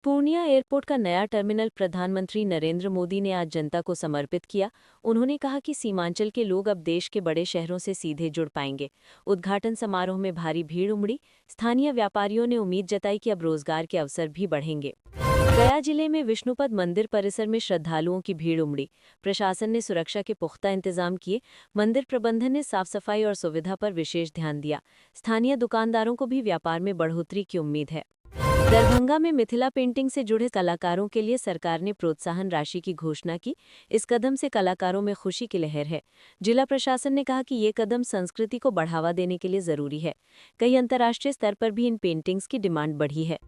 Purnia airport का नया terminal प्रधानमंत्री नरेंद्र मोदी ने आज जनता को समर्पित किया। उन्होंने कहा कि सीमांचल के लोग अब देश के बड़े शहरों से सीधे जुड़ पाएंगे। उद्घाटन समारोह में भारी भीड़ उमड़ी। स्थानीय व्यापारियों ने उम्मीद जताई कि अब रोजगार के अवसर भी बढ़ेंगे। गया जिले में विष्णुपद मंदिर परिसर में श्रद्धालुओं की भीड़ उमड़ी। प्रशासन ने सुरक्षा के पुख्ता इंतजाम किए। मंदिर प्रबंधन ने साफ सफाई और सुविधा पर विशेष ध्यान दिया। स्थानीय दुकानदारों को भी व्यापार में बढ़ोतरी की उम्मीद है। दरभंगा में मिथिला पेंटिंग से जुड़े कलाकारों के लिए सरकार ने प्रोत्साहन राशि की घोषणा की। इस कदम से कलाकारों में खुशी की लहर है। जिला प्रशासन ने कहा कि ये कदम संस्कृति को बढ़ावा देने के लिए जरूरी है। कई अंतर्राष्ट्रीय स्तर पर भी इन पेंटिंग्स की डिमांड बढ़ी है।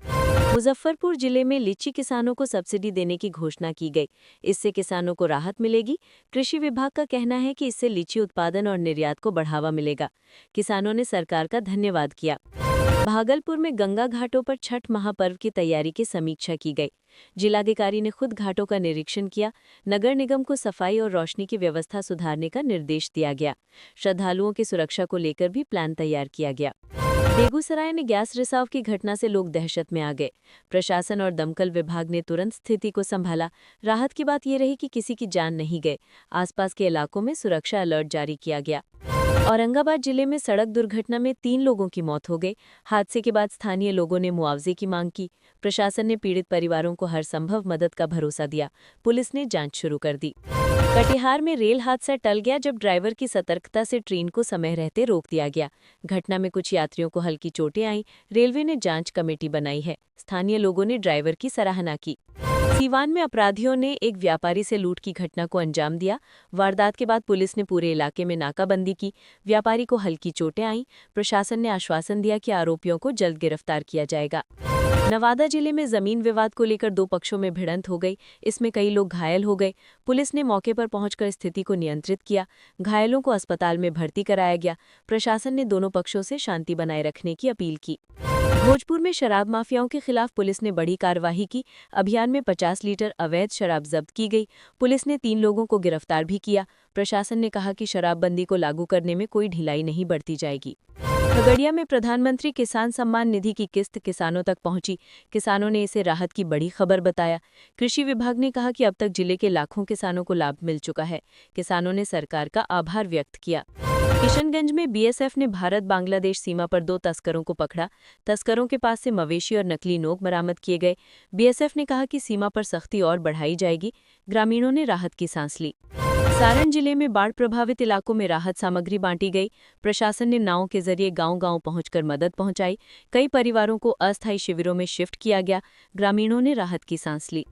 मुजफ्फरपुर जिले में लीची किसानों को सब्सिडी देने की घोषणा की गई। इससे किसानों को राहत मिलेगी। कृषि विभाग का कहना है कि इससे लीची उत्पादन और निर्यात को बढ़ावा मिलेगा। किसानों ने सरकार का धन्यवाद किया। भागलपुर में गंगा घाटों पर छठ महापर्व की तैयारी की समीक्षा की गई। जिलाधिकारी ने खुद घाटों का निरीक्षण किया। नगर निगम को सफाई और रोशनी की व्यवस्था सुधारने का निर्देश दिया गया। श्रद्धालुओं की सुरक्षा को लेकर भी प्लान तैयार किया गया। बेगूसराय में गैस रिसाव की घटना से लोग दहशत में आ गए। प्रशासन और दमकल विभाग ने तुरंत स्थिति को संभाला। राहत की बात यह रही कि किसी की जान नहीं गई। आसपास के इलाकों में सुरक्षा अलर्ट जारी किया गया। औरंगाबाद जिले में सड़क दुर्घटना में 3 लोगों की मौत हो गई। हादसे के बाद स्थानीय लोगों ने मुआवजे की मांग की। प्रशासन ने पीड़ित परिवारों को हर संभव मदद का भरोसा दिया। पुलिस ने जांच शुरू कर दी। कटिहार में रेल हादसा टल गया जब ड्राइवर की सतर्कता से ट्रेन को समय रहते रोक दिया गया। घटना में कुछ यात्रियों को हल्की चोटें आईं। रेलवे ने जांच कमेटी बनाई है। स्थानीय लोगों ने ड्राइवर की सराहना की। सीवान में अपराधियों ने एक व्यापारी से लूट की घटना को अंजाम दिया। वारदात के बाद पुलिस ने पूरे इलाके में नाकाबंदी की। व्यापारी को हल्की चोटें आईं। प्रशासन ने आश्वासन दिया कि आरोपियों को जल्द गिरफ्तार किया जाएगा। नवादा जिले में जमीन विवाद को लेकर 2 पक्षों में भिड़ंत हो गई। इसमें कई लोग घायल हो गए। पुलिस ने मौके पर पहुंचकर स्थिति को नियंत्रित किया। घायलों को अस्पताल में भर्ती कराया गया। प्रशासन ने दोनों पक्षों से शांति बनाए रखने की अपील की। भोजपुर में शराब माफियाओं के खिलाफ पुलिस ने बड़ी कार्रवाई की। अभियान में 50 लीटर अवैध शराब जब्त की गई। पुलिस ने 3 लोगों को गिरफ्तार भी किया। प्रशासन ने कहा कि शराबबंदी को लागू करने में कोई ढिलाई नहीं बरती जाएगी। खगड़िया में प्रधानमंत्री किसान सम्मान निधि की किस्त किसानों तक पहुंची। किसानों ने इसे राहत की बड़ी खबर बताया। कृषि विभाग ने कहा कि अब तक जिले के लाखों किसानों को लाभ मिल चुका है। किसानों ने सरकार का आभार व्यक्त किया। किशनगंज में बीएसएफ ने भारत बांग्लादेश सीमा पर 2 तस्करों को पकड़ा। तस्करों के पास से मवेशी और नकली नोट बरामद किए गए। बीएसएफ ने कहा कि सीमा पर सख्ती और बढ़ाई जाएगी। ग्रामीणों ने राहत की सांस ली। सारण जिले में बाढ़ प्रभावित इलाकों में राहत सामग्री बांटी गई। प्रशासन ने नावों के जरिए गांव-गांव पहुंचकर मदद पहुंचाई। कई परिवारों को अस्थायी शिविरों में शिफ्ट किया गया। ग्रामीणों ने राहत की सांस ली।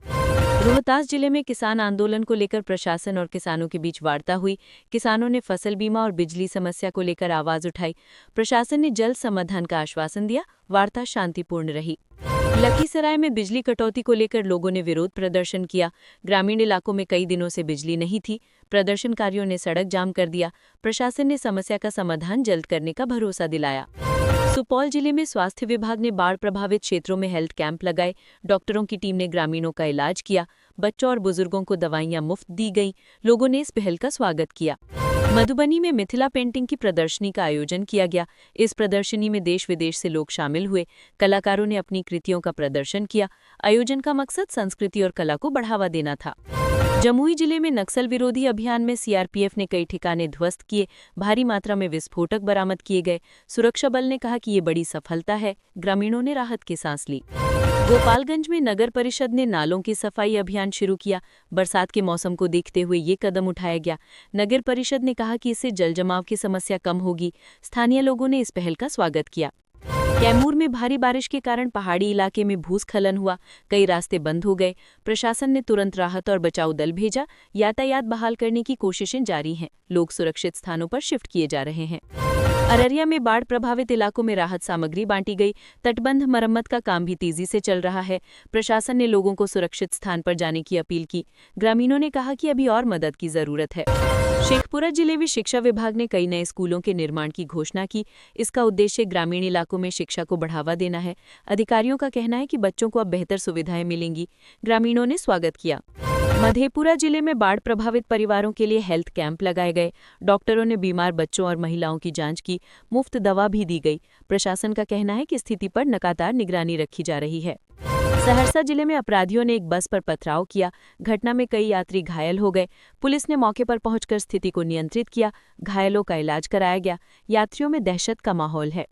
रोहतास जिले में किसान आंदोलन को लेकर प्रशासन और किसानों के बीच वार्ता हुई। किसानों ने फसल बीमा और बिजली समस्या को लेकर आवाज उठाई। प्रशासन ने जल्द समाधान का आश्वासन दिया। वार्ता शांतिपूर्ण रही। लखीसराय में बिजली कटौती को लेकर लोगों ने विरोध प्रदर्शन किया। ग्रामीण इलाकों में कई दिनों से बिजली नहीं थी। प्रदर्शनकारियों ने सड़क जाम कर दिया। प्रशासन ने समस्या का समाधान जल्द करने का भरोसा दिलाया। सुपौल जिले में स्वास्थ्य विभाग ने बाढ़ प्रभावित क्षेत्रों में हेल्थ कैंप लगाए। डॉक्टरों की टीम ने ग्रामीणों का इलाज किया। बच्चों और बुजुर्गों को दवाइयां मुफ्त दी गईं। लोगों ने इस पहल का स्वागत किया। मधुबनी में मिथिला पेंटिंग की प्रदर्शनी का आयोजन किया गया। इस प्रदर्शनी में देश विदेश से लोग शामिल हुए। कलाकारों ने अपनी कृतियों का प्रदर्शन किया। आयोजन का मकसद संस्कृति और कला को बढ़ावा देना था। जमुई जिले में नक्सल विरोधी अभियान में सीआरपीएफ ने कई ठिकाने ध्वस्त किए। भारी मात्रा में विस्फोटक बरामद किए गए। सुरक्षा बल ने कहा कि ये बड़ी सफलता है। ग्रामीणों ने राहत की सांस ली। गोपालगंज में नगर परिषद ने नालों की सफाई अभियान शुरू किया। बरसात के मौसम को देखते हुए ये कदम उठाया गया। नगर परिषद ने कहा कि इससे जलजमाव की समस्या कम होगी। स्थानीय लोगों ने इस पहल का स्वागत किया। कैमूर में भारी बारिश के कारण पहाड़ी इलाके में भूस्खलन हुआ। कई रास्ते बंद हो गए। प्रशासन ने तुरंत राहत और बचाव दल भेजा। यातायात बहाल करने की कोशिशें जारी हैं। लोग सुरक्षित स्थानों पर शिफ्ट किए जा रहे हैं। अररिया में बाढ़ प्रभावित इलाकों में राहत सामग्री बांटी गई। तटबंध मरम्मत का काम भी तेजी से चल रहा है। प्रशासन ने लोगों को सुरक्षित स्थान पर जाने की अपील की। ग्रामीणों ने कहा कि अभी और मदद की जरूरत है। शेखपुरा जिले में शिक्षा विभाग ने कई नए स्कूलों के निर्माण की घोषणा की। इसका उद्देश्य ग्रामीण इलाकों में शिक्षा को बढ़ावा देना है। अधिकारियों का कहना है कि बच्चों को अब बेहतर सुविधाएं मिलेंगी। ग्रामीणों ने स्वागत किया। मधेपुरा जिले में बाढ़ प्रभावित परिवारों के लिए हेल्थ कैंप लगाए गए। डॉक्टरों ने बीमार बच्चों और महिलाओं की जांच की। मुफ्त दवा भी दी गई। प्रशासन का कहना है कि स्थिति पर लगातार निगरानी रखी जा रही है। सहरसा जिले में अपराधियों ने एक बस पर पथराव किया। घटना में कई यात्री घायल हो गए। पुलिस ने मौके पर पहुंचकर स्थिति को नियंत्रित किया। घायलों का इलाज कराया गया। यात्रियों में दहशत का माहौल है।